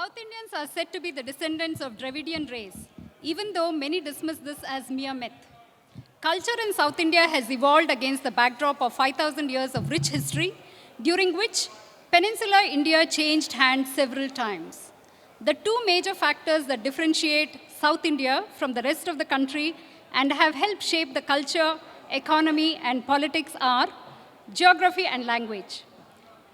South Indians are said to be the descendants of Dravidian race, even though many dismiss this as mere myth. Culture in South India has evolved against the backdrop of 5,000 years of rich history, during which peninsular India changed hands several times. The two major factors that differentiate South India from the rest of the country and have helped shape the culture, economy, and politics are geography and language.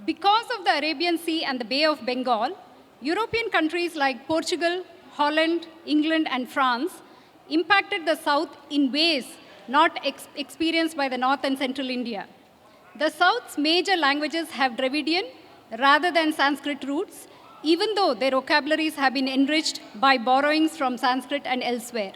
Because of the Arabian Sea and the Bay of Bengal, European countries like Portugal, Holland, England, and France impacted the South in ways not experienced by the North and Central India. The South's major languages have Dravidian rather than Sanskrit roots, even though their vocabularies have been enriched by borrowings from Sanskrit and elsewhere.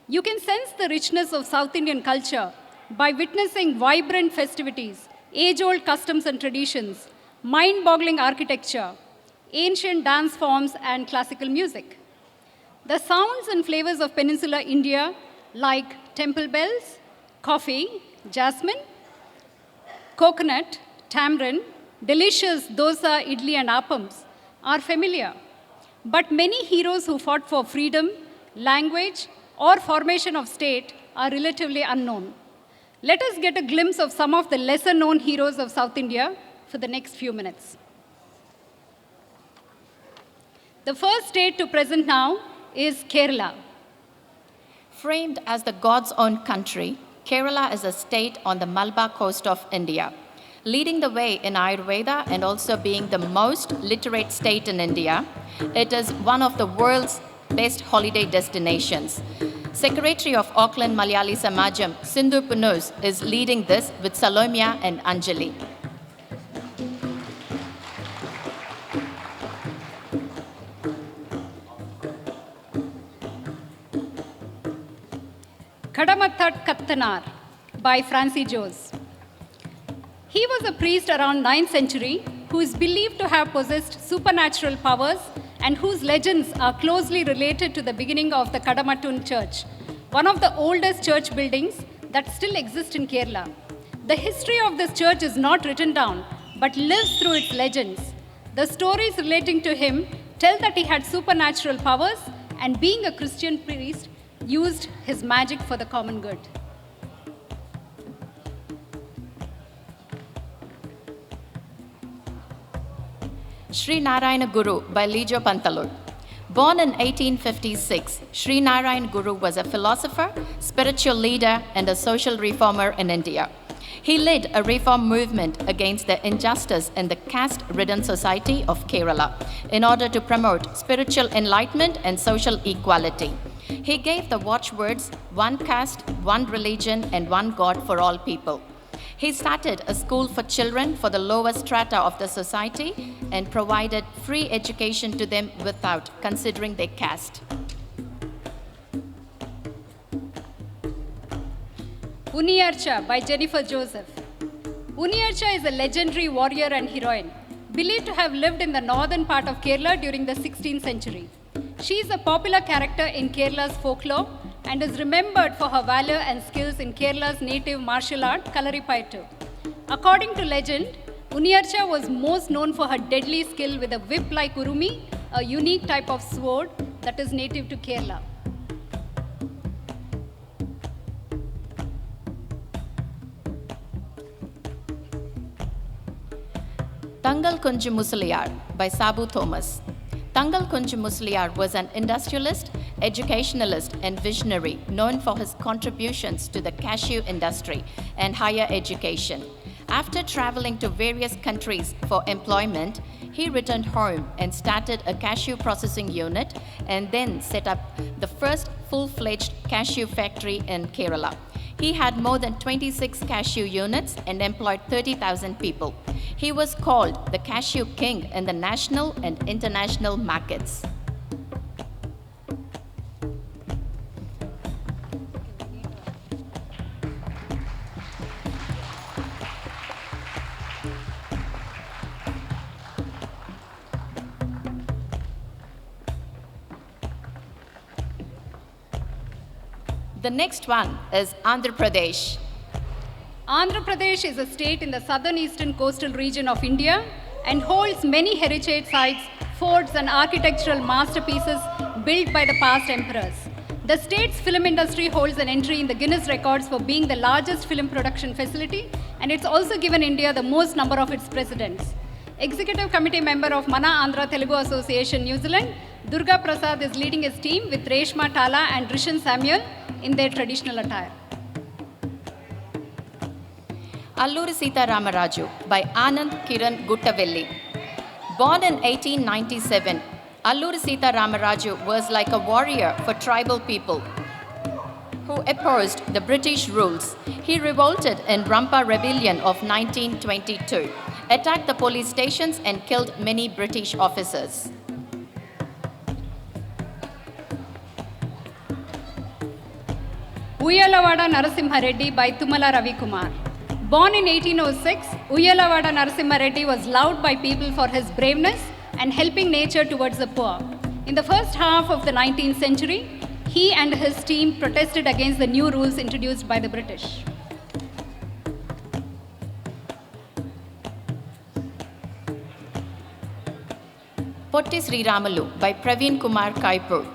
You can sense the richness of South Indian culture by witnessing vibrant festivities, age-old customs and traditions, mind-boggling architecture, ancient dance forms, and classical music. The sounds and flavors of peninsular India, like temple bells, coffee, jasmine, coconut, tamarind, delicious dosa, idli, and appams, are familiar. But many heroes who fought for freedom, language, or formation of state are relatively unknown. Let us get a glimpse of some of the lesser known heroes of South India for the next few minutes. The first state to present now is Kerala. Framed as the God's own country, Kerala is a state on the Malabar coast of India, leading the way in Ayurveda and also being the most literate state in India. It is one of the world's best holiday destinations. Secretary of Auckland Malayali Samajam, Sindhu Punus, is leading this with Salomia and Anjali. Kadamathat Kattanar by Francie Jose. He was a priest around 9th century who is believed to have possessed supernatural powers and whose legends are closely related to the beginning of the Kadamattun Church, one of the oldest church buildings that still exist in Kerala. The history of this church is not written down, but lives through its legends. The stories relating to him tell that he had supernatural powers and, being a Christian priest, used his magic for the common good. Sri Narayana Guru by Lijo Pantalur. Born in 1856, Sri Narayana Guru was a philosopher, spiritual leader, and a social reformer in India. He led a reform movement against the injustice in the caste-ridden society of Kerala in order to promote spiritual enlightenment and social equality. He gave the watchwords, one caste, one religion, and one God for all people. He started a school for children for the lower strata of the society and provided free education to them without considering their caste. Uniyarcha by Jennifer Joseph. Uniyarcha is a legendary warrior and heroine, believed to have lived in the northern part of Kerala during the 16th century. She is a popular character in Kerala's folklore and is remembered for her valor and skills in Kerala's native martial art, Kalaripayattu. According to legend, Uniyarcha was most known for her deadly skill with a whip like urumi, a unique type of sword that is native to Kerala. Tangal Kunju Musaliyar by Sabu Thomas. Tangal Kunju Musaliyar was an industrialist, educationalist, and visionary known for his contributions to the cashew industry and higher education. After traveling to various countries for employment, he returned home and started a cashew processing unit and then set up the first full-fledged cashew factory in Kerala. He had more than 26 cashew units and employed 30,000 people. He was called the Cashew King in the national and international markets. The next one is Andhra Pradesh. Andhra Pradesh is a state in the southern eastern coastal region of India and holds many heritage sites forts, and architectural masterpieces built by the past emperors. The state's film industry holds an entry in the Guinness Records for being the largest film production facility, and it's also given India the most number of its presidents. Executive Committee member of Mana Andhra Telugu Association, New Zealand, Durga Prasad is leading his team with Reshma Tala and Rishan Samuel in their traditional attire. Alluri Sita Ramaraju by Anand Kiran Guttavelli. Born in 1897, Alluri Sita Ramaraju was like a warrior for tribal people who opposed the British rules. He revolted in Rampa Rebellion of 1922, attacked the police stations and killed many British officers. Uyalavada Narasimha Reddy by Tumala Ravi Kumar. Born in 1806, Uyalavada Narasimha Reddy was loved by people for his braveness and helping nature towards the poor. In the first half of the 19th century, he and his team protested against the new rules introduced by the British. Potti Sriramalu by Praveen Kumar Kaipur.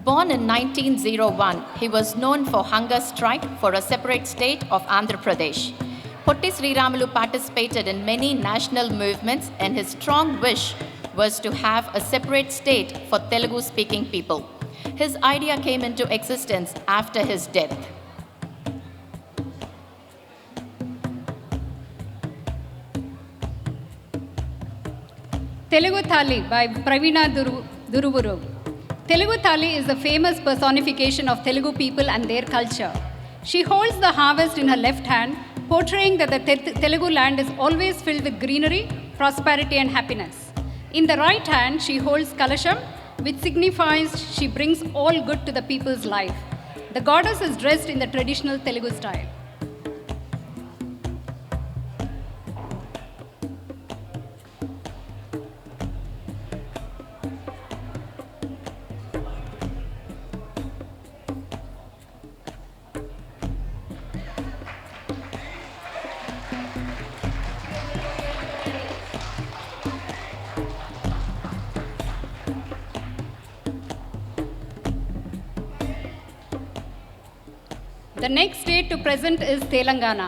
Born in 1901, he was known for hunger strike for a separate state of Andhra Pradesh. Potti Sriramalu participated in many national movements, and his strong wish was to have a separate state for Telugu-speaking people. His idea came into existence after his death. Telugu Thali by Praveena Duruvuru. Telugu Thali is a famous personification of Telugu people and their culture. She holds the harvest in her left hand, portraying that the Telugu land is always filled with greenery, prosperity, and happiness. In the right hand, she holds Kalasham, which signifies she brings all good to the people's life. The goddess is dressed in the traditional Telugu style. The next state to present is Telangana.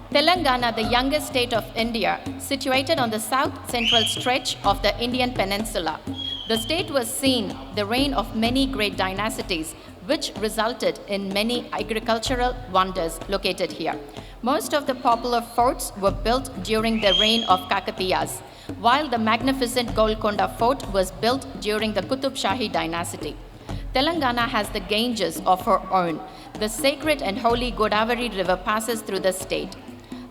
Telangana, the youngest state of India, situated on the south central stretch of the Indian peninsula. The state was seen the reign of many great dynasties, which resulted in many agricultural wonders located here. Most of the popular forts were built during the reign of Kakatiyas, while the magnificent Golconda Fort was built during the Qutub Shahi dynasty. Telangana has the Ganges of her own. The sacred and holy Godavari River passes through the state.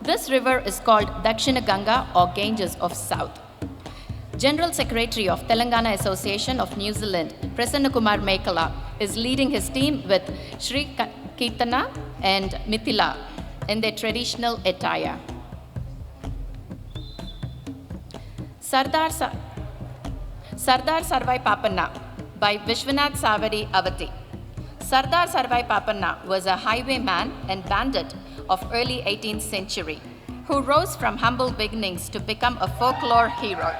This river is called Dakshina Ganga or Ganges of South. General Secretary of Telangana Association of New Zealand, Prasanna Kumar Mekala, is leading his team with Sri Kirtana and Mithila in their traditional attire. Sardar Sarvai Papanna by Vishwanath Savadi Avati. Sardar Sarvai Papanna was a highwayman and bandit of early 18th century who rose from humble beginnings to become a folklore hero.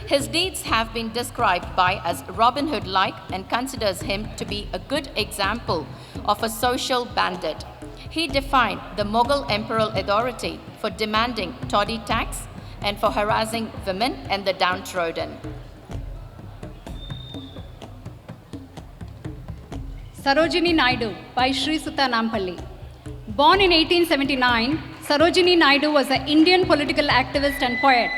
His deeds have been described by as Robin Hood-like and considers him to be a good example of a social bandit. He defied the Mughal imperial authority for demanding toddy tax and for harassing women and the downtrodden. Sarojini Naidu by Sri Sutta Nampalli. Born in 1879, Sarojini Naidu was an Indian political activist and poet.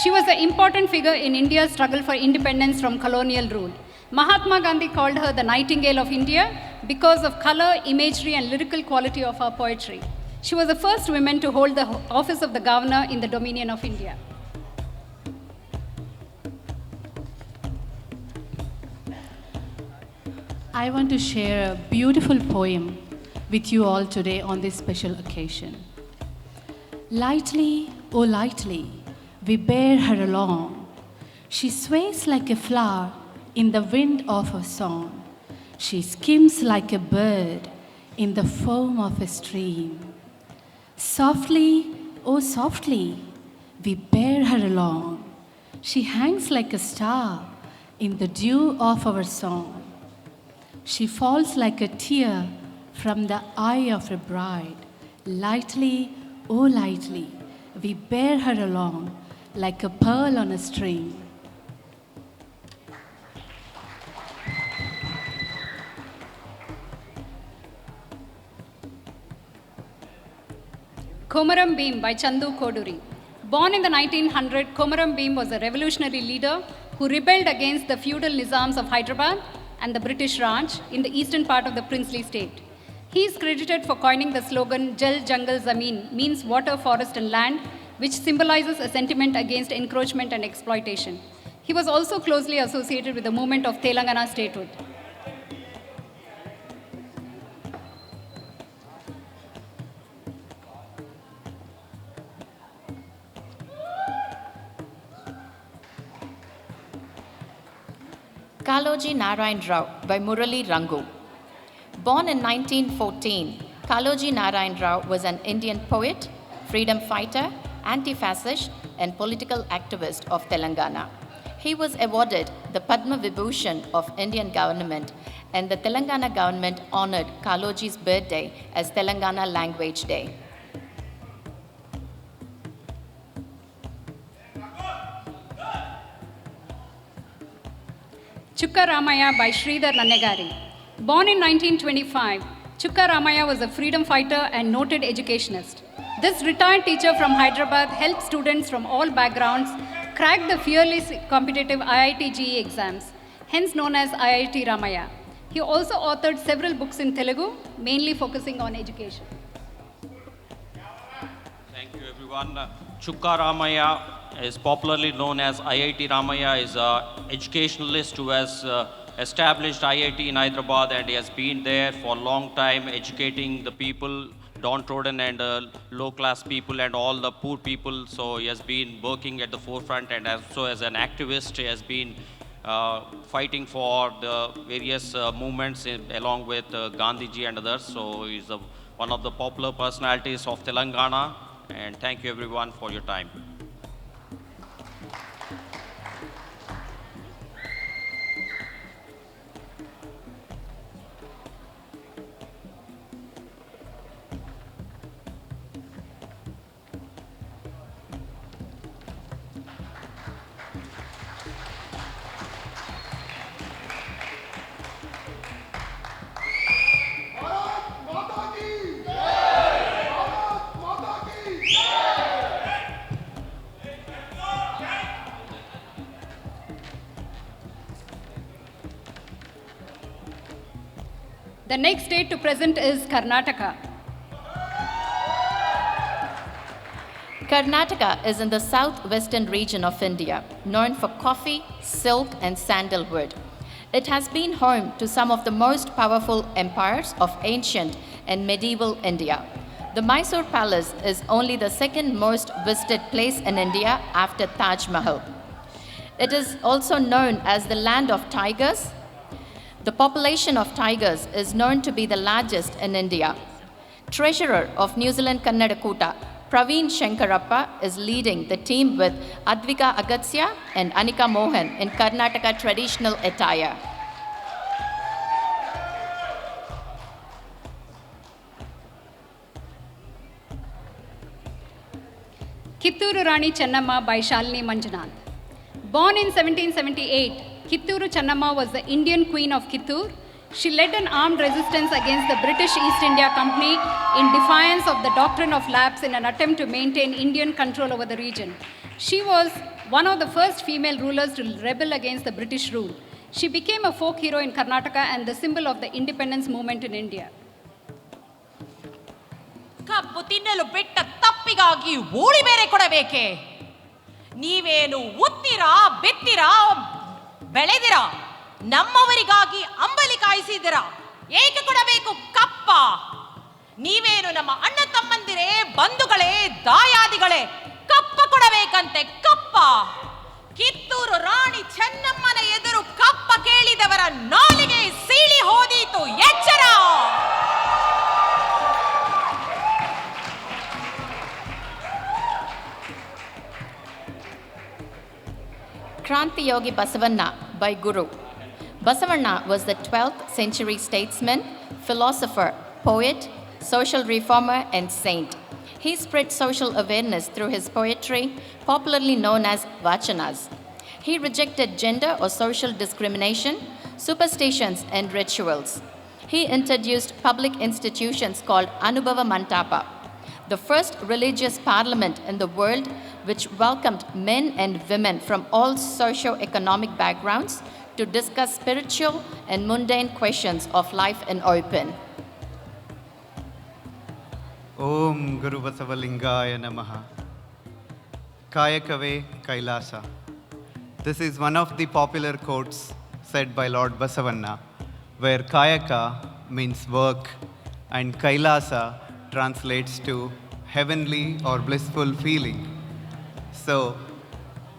She was an important figure in India's struggle for independence from colonial rule. Mahatma Gandhi called her the Nightingale of India because of color, imagery, and lyrical quality of her poetry. She was the first woman to hold the office of the governor in the Dominion of India. I want to share a beautiful poem with you all today on this special occasion. Lightly, oh lightly, we bear her along. She sways like a flower in the wind of her song. She skims like a bird in the foam of a stream. Softly, oh softly, we bear her along. She hangs like a star in the dew of our song. She falls like a tear from the eye of a bride. Lightly, oh lightly, we bear her along like a pearl on a string. Komaram Bhim by Chandu Koduri. Born in the 1900s, Komaram Bhim was a revolutionary leader who rebelled against the feudal nizams of Hyderabad and the British Raj in the eastern part of the princely state. He is credited for coining the slogan Jal Jangal Zameen, means water, forest and land, which symbolizes a sentiment against encroachment and exploitation. He was also closely associated with the movement of Telangana statehood. Kaloji Narayan Rao by Murali Rangu. Born in 1914, Kaloji Narayan Rao was an Indian poet, freedom fighter, anti-fascist, and political activist of Telangana. He was awarded the Padma Vibhushan of Indian government, and the Telangana government honored Kaloji's birthday as Telangana Language Day. Chukka Ramaya by Sridhar Nannegari. Born in 1925, Chukka Ramaya was a freedom fighter and noted educationist. This retired teacher from Hyderabad helped students from all backgrounds crack the fearless competitive IIT JEE exams, hence known as IIT Ramaya. He also authored several books in Telugu, mainly focusing on education. Thank you, everyone. Chukka Ramaya is popularly known as IIT Ramaya, is an educationalist who has established IIT in Hyderabad, and he has been there for a long time educating the people, downtrodden and low-class people and all the poor people. So he has been working at the forefront, and also as an activist, he has been fighting for the various movements along with Gandhiji and others. So he's one of the popular personalities of Telangana, and thank you everyone for your time. The next state to present is Karnataka. Karnataka is in the southwestern region of India, known for coffee, silk, and sandalwood. It has been home to some of the most powerful empires of ancient and medieval India. The Mysore Palace is only the second most visited place in India after Taj Mahal. It is also known as the land of tigers. The population of tigers is known to be the largest in India. Treasurer of New Zealand Kannada Koota, Praveen Shankarappa, is leading the team with Advika Agatsya and Anika Mohan in Karnataka traditional attire. Kitturu Rani Chennamma by Shalini Manjunath. Born in 1778, Kitturu Chennamma was the Indian Queen of Kittur. She led an armed resistance against the British East India Company in defiance of the doctrine of lapse in an attempt to maintain Indian control over the region. She was one of the first female rulers to rebel against the British rule. She became a folk hero in Karnataka and the symbol of the independence movement in India. ಕಬ್ಬು ತಿನ್ನಲು ಬಿಟ್ಟ ತಪ್ಪಿಗಾಗಿ ಊಳಿ ಬೇರೆ ಕೊಡಬೇಕೆ? ನೀವೇನು ಉತ್ತಿರಾ ಬಿತ್ತಿರಾ ಬೆಳೆದಿರಾ? ನಮ್ಮವರಿಗಾಗಿ ಅಂಬಲಿ ಕಾಯಿಸಿದಿರಾ? ಏಕೆ ಕೊಡಬೇಕು ಕಪ್ಪ? ನೀವೇನು ನಮ್ಮ ಅಣ್ಣ ತಮ್ಮಂದಿರೇ, ಬಂಧುಗಳೇ, ದಾಯಾದಿಗಳೇ? ಕಪ್ಪ ಕೊಡಬೇಕಂತೆ ಕಪ್ಪ. ಕಿತ್ತೂರು ರಾಣಿ ಚೆನ್ನಮ್ಮನ ಎದುರು ಕಪ್ಪ ಕೇಳಿದವರ ನಾಲಿಗೆ ಸೀಳಿ ಹೋದೀತು, ಎಚ್ಚರ! Mahavayogi Basavanna by Guru. Basavanna was the 12th century statesman, philosopher, poet, social reformer, and saint. He spread social awareness through his poetry, popularly known as vachanas. He rejected gender or social discrimination, superstitions, and rituals. He introduced public institutions called Anubhava Mantapa, the first religious parliament in the world which welcomed men and women from all socio-economic backgrounds to discuss spiritual and mundane questions of life in open. Om Guru Basavalingaya Namaha. Kayakave Kailasa. This is one of the popular quotes said by Lord Basavanna, where Kayaka means work and Kailasa translates to heavenly or blissful feeling. So,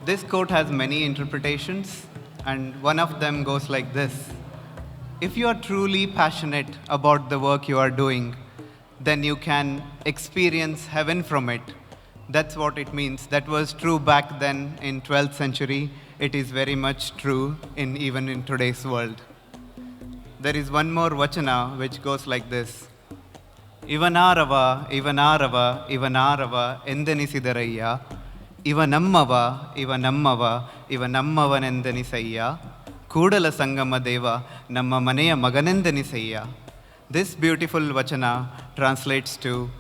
this quote has many interpretations, and one of them goes like this. If you are truly passionate about the work you are doing, then you can experience heaven from it. That's what it means. That was true back then in 12th century. It is very much true even in today's world. There is one more vachana which goes like this. Ivanarava, Ivanarava, Ivanarava, Endenisidharayya, Ivanammava, Ivanammava, Ivanammavanenisayya, Kudala Sangama Deva, Namma Maneya Maganendenisayya. This beautiful vachana translates to,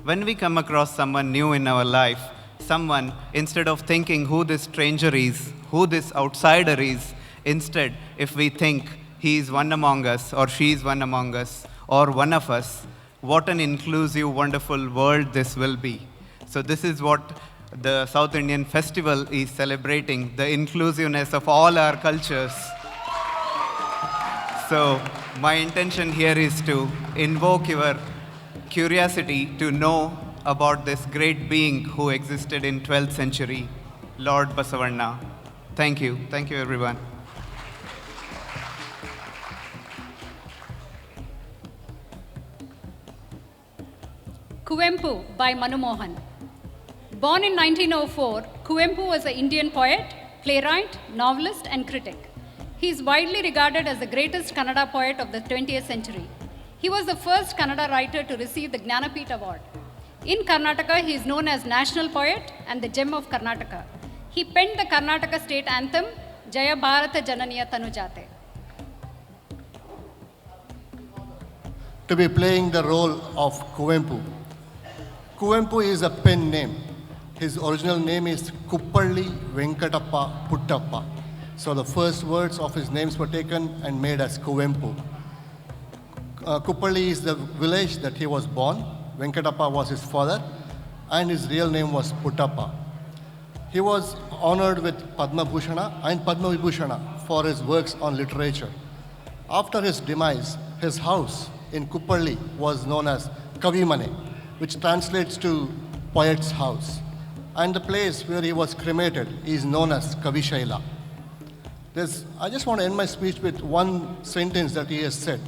when we come across someone new in our life, someone, instead of thinking who this stranger is, who this outsider is, instead, if we think he is one among us, or she is one among us, or one of us, what an inclusive, wonderful world this will be. So this is what the South Indian Festival is celebrating, the inclusiveness of all our cultures. So my intention here is to invoke your curiosity to know about this great being who existed in 12th century, Lord Basavanna. Thank you. Thank you, everyone. Kuvempu by Manu Mohan. Born in 1904, Kuvempu was an Indian poet, playwright, novelist, and critic. He is widely regarded as the greatest Kannada poet of the 20th century. He was the first Kannada writer to receive the Jnanapith Award. In Karnataka, he is known as National Poet and the Gem of Karnataka. He penned the Karnataka state anthem, Jaya Bharata Jananiya Tanujate. To be playing the role of Kuvempu. Kuvempu is a pen name. His original name is Kuppalli Venkatappa Puttappa. So the first words of his names were taken and made as Kuvempu. Kuppalli is the village that he was born. Venkatappa was his father, and his real name was Puttappa. He was honored with Padma Bhushana and Padma Vibhushana for his works on literature. After his demise, his house in Kuppalli was known as Kavimane, which translates to poet's house. And the place where he was cremated is known as Kavishaila. I just want to end my speech with one sentence that he has said.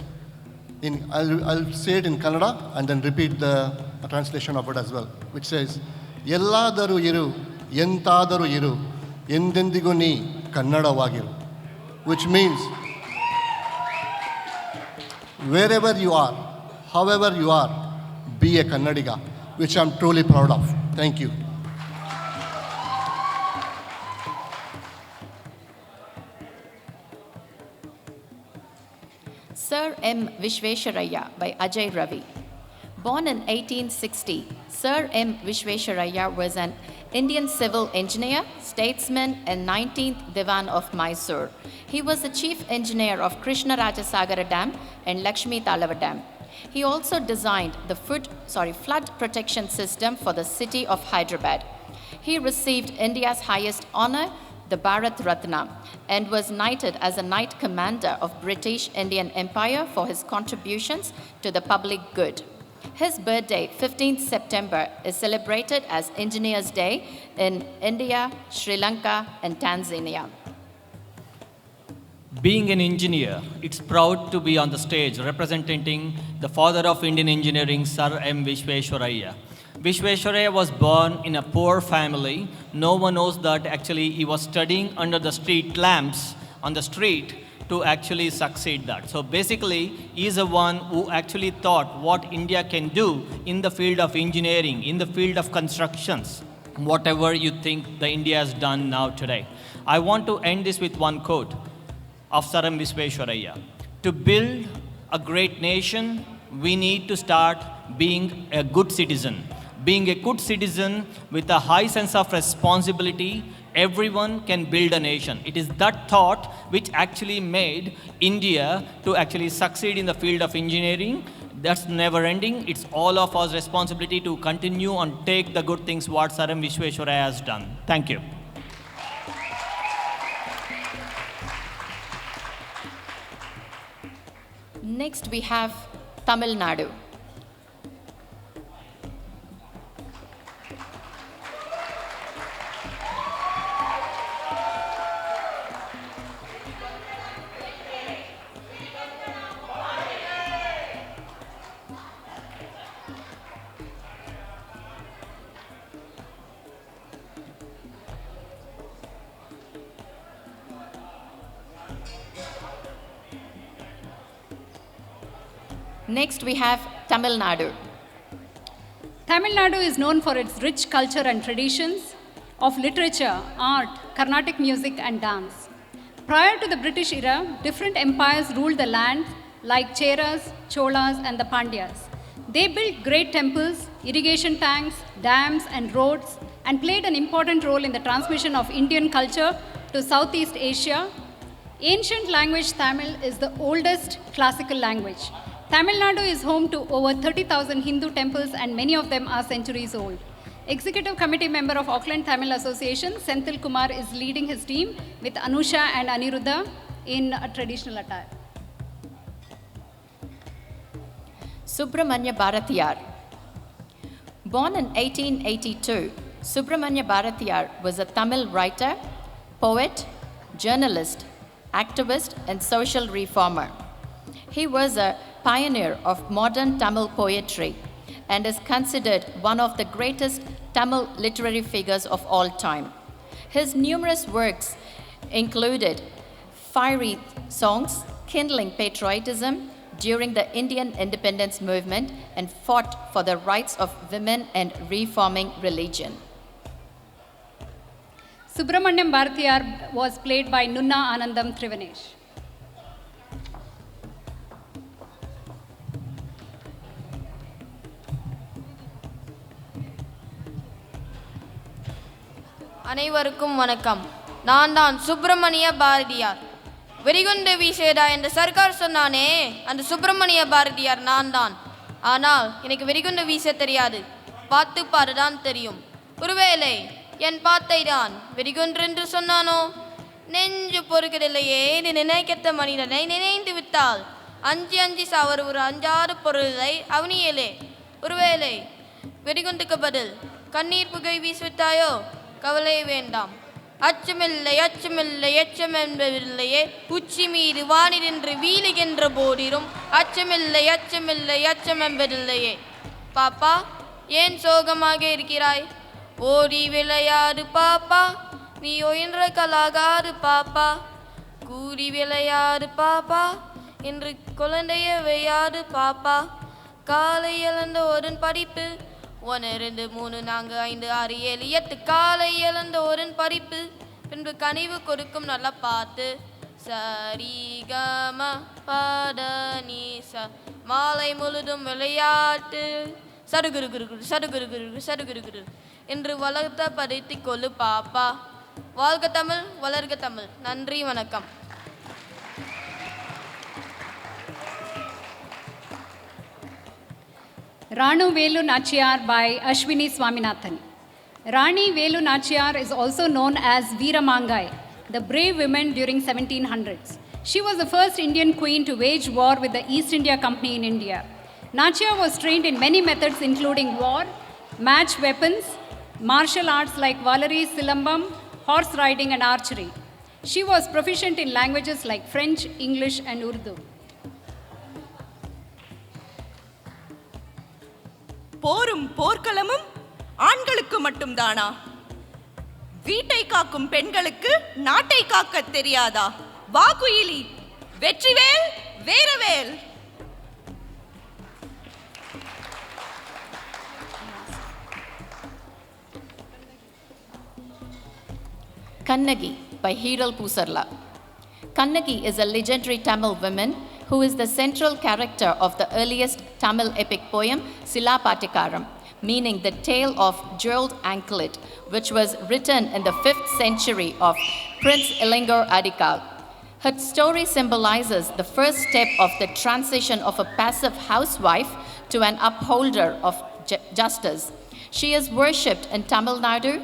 I'll say it in Kannada and then repeat the translation of it as well, which says, Yelladaru iru, yentadaru iru, endendigu nee kannadavagiru. Which means, wherever you are, however you are, be a Kannadiga, which I'm truly proud of. Thank you. Sir M. Vishvesharaya by Ajay Ravi. Born in 1860, Sir M. Vishvesharaya was an Indian civil engineer, statesman, and 19th Diwan of Mysore. He was the chief engineer of Krishnarajasagara Dam and Lakshmi Talava Dam. He also designed the flood protection system for the city of Hyderabad. He received India's highest honor, the Bharat Ratna, and was knighted as a Knight Commander of British Indian Empire for his contributions to the public good. His birthday, 15th September, is celebrated as Engineers' Day in India, Sri Lanka, and Tanzania. Being an engineer, it's proud to be on the stage representing the father of Indian engineering, Sir M. Vishvesharaya. Vishveshwaraya was born in a poor family. No one knows that actually he was studying under the street lamps on the street to actually succeed that. So basically, he is the one who actually thought what India can do in the field of engineering, in the field of constructions, whatever you think the India has done now today. I want to end this with one quote of Sir M. Vishveshwaraya. To build a great nation, we need to start being a good citizen. Being a good citizen with a high sense of responsibility, everyone can build a nation. It is that thought which actually made India to actually succeed in the field of engineering. That's never ending. It's all of our responsibility to continue and take the good things what Sir M. Vishveshwaraya has done. Thank you. Next, we have Tamil Nadu. Next, we have Tamil Nadu. Tamil Nadu is known for its rich culture and traditions of literature, art, Carnatic music, and dance. Prior to the British era, different empires ruled the land like Cheras, Cholas, and the Pandyas. They built great temples, irrigation tanks, dams, and roads, and played an important role in the transmission of Indian culture to Southeast Asia. Ancient language Tamil is the oldest classical language. Tamil Nadu is home to over 30,000 Hindu temples, and many of them are centuries old. Executive Committee member of Auckland Tamil Association, Senthil Kumar, is leading his team with Anusha and Aniruddha in a traditional attire. Subramanya Bharatiyar. Born in 1882, Subramanya Bharatiyar was a Tamil writer, poet, journalist, activist, and social reformer. He was a pioneer of modern Tamil poetry and is considered one of the greatest Tamil literary figures of all time. His numerous works included fiery songs kindling patriotism during the Indian independence movement and fought for the rights of women and reforming religion. Subramanyam Bharatiyar was played by Nunna Anandam Trivanesh. அனைவருக்கும் வணக்கம். நான் தான் சுப்பிரமணிய பாரதியார். வெறிகுண்டு வீசேடா என்று சர்க்கார் சொன்னானே, அந்த சுப்பிரமணிய பாரதியார் நான் தான். ஆனால் எனக்கு வெறிகுண்டு வீச தெரியாது, பார்த்து பாருதான் தெரியும். ஒருவேளை என் பாத்தை தான் வெறிகுன்று என்று சொன்னானோ? நெஞ்சு பொறுக்கவில்லையே, இது நினைக்கத்த மனிதனை நினைந்து விட்டால் அஞ்சு அஞ்சு சாவர் ஒரு அஞ்சாறு பொருளை அவனியலே. ஒருவேளை வெறிகுண்டுக்கு பதில் கண்ணீர் புகை வீசிவிட்டாயோ? கவலை வேண்டாம், அச்சமில்லை அச்சமில்லை அச்சம் என்பதில்லையே. உச்சி மீது வானின்று வீழுகின்ற போதிலும் அச்சமில்லை அச்சமில்லை அச்சம் என்பதில்லையே. பாப்பா, ஏன் சோகமாக இருக்கிறாய்? ஓடி விளையாடு பாப்பா, நீ ஒயின்ற கலாகாது பாப்பா. கூடி விளையாடு பாப்பா, என்று குழந்தைய வையாது பாப்பா. காலை இழந்த ஒரு படிப்பு, 1 2 3 4 5 6 7 8 காலை இழந்த ஒரு படிப்பு, பின்பு கனிவு கொடுக்கும் நல்லா பார்த்து. சரி கம பத நீச, மாலை முழுதும் விளையாட்டு. சடுகுரு குரு குரு சடுகுரு குரு குரு சடுகுரு குரு என்று வளர்த்த படைத்து கொள்ளு பாப்பா. வாழ்க தமிழ், வளர்க தமிழ். நன்றி, வணக்கம். Ranu Velu Nachiyar by Ashwini Swaminathan. Rani Velu Nachiyar is also known as Veeramangai, the brave women during 1700s. She was the first Indian queen to wage war with the East India Company in India. Nachiyar was trained in many methods including war, match weapons, martial arts like Valari, Silambam, horse riding and archery. She was proficient in languages like French, English and Urdu. போரும் போர்க்களமும் ஆண்களுக்கு மட்டும்தானா? வீட்டை காக்கும் பெண்களுக்கு நாட்டை காக்க தெரியாதா? வா Kuyili, Vetrivel வேரவேல். Kannagi by Hiral Pusarla. Kannagi is a legendary Tamil woman who is the central character of the earliest Tamil epic poem Silapatikaram, meaning the tale of jeweled anklet, which was written in the 5th century of Prince Ilangur Adikal. Her story symbolizes the first step of the transition of a passive housewife to an upholder of justice. She is worshipped in Tamil Nadu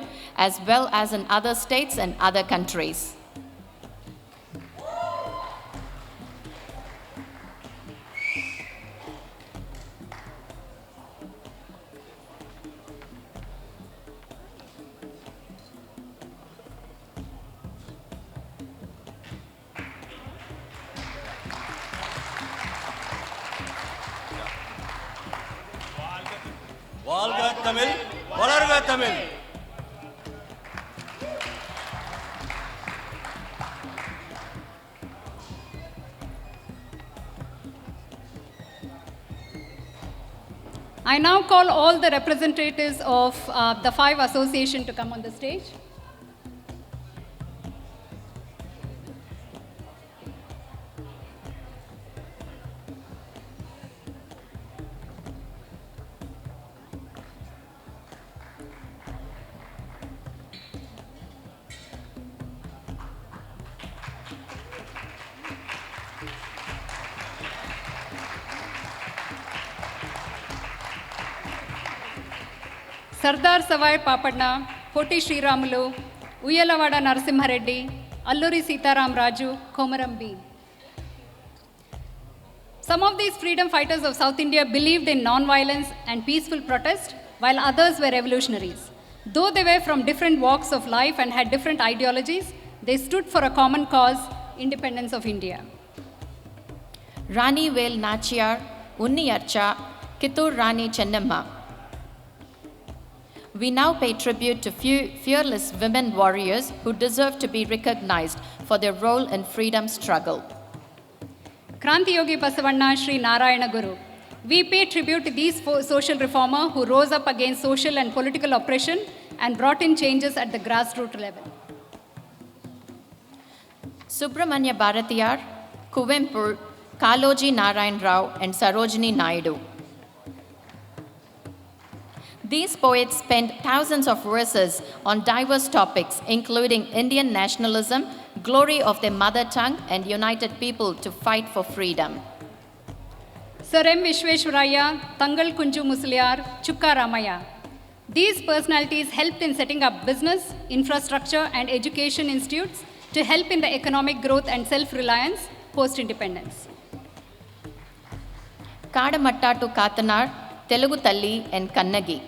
as well as in other states and other countries. வாழ்க தமிழ், வளர்க Tamil. I now call all the representatives of the 5 associations to come on the stage. Sardar Savai Papadna, Poti Sriramulu, Uyalavada Narasimha Reddy, Alluri Sitaram Raju, Komaram B. Some of these freedom fighters of South India believed in non-violence and peaceful protest, while others were revolutionaries. Though they were from different walks of life and had different ideologies, they stood for a common cause, independence of India. Rani Vel Nachiyar, Unni Archa, Kittur Rani Chennamma. We now pay tribute to fearless women warriors who deserve to be recognized for their role in freedom struggle. Kranti Yogi Basavanna Sri Narayana Guru. We pay tribute to these social reformers who rose up against social and political oppression and brought in changes at the grassroots level. Subramanya Bharatiyar, Kuvempu, Kaloji Narayan Rao, and Sarojini Naidu. These poets spent thousands of verses on diverse topics, including Indian nationalism, glory of their mother tongue, and united people to fight for freedom. Sir M. Vishweshwaraya, Tangal Kunju Musliar, Chukka Ramaya. These personalities helped in setting up business, infrastructure, and education institutes to help in the economic growth and self-reliance post-independence. Kadamatta to Katanar, Telugu Talli, and Kannagi.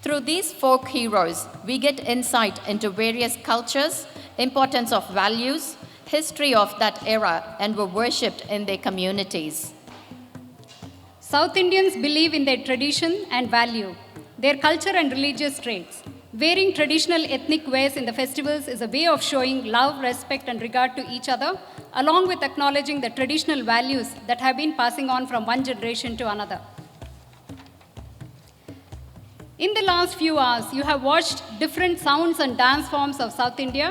Through these folk heroes, we get insight into various cultures, importance of values, history of that era, and were worshipped in their communities. South Indians believe in their tradition and value, their culture and religious traits. Wearing traditional ethnic wears in the festivals is a way of showing love, respect, and regard to each other, along with acknowledging the traditional values that have been passing on from one generation to another. In the last few hours, you have watched different sounds and dance forms of South India.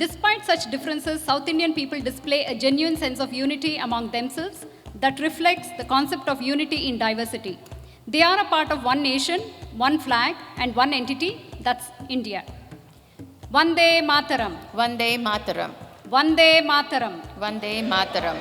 Despite such differences, South Indian people display a genuine sense of unity among themselves that reflects the concept of unity in diversity. They are a part of one nation, one flag, and one entity, that's India. Vande Mataram. Vande Mataram. Vande Mataram. Vande Mataram.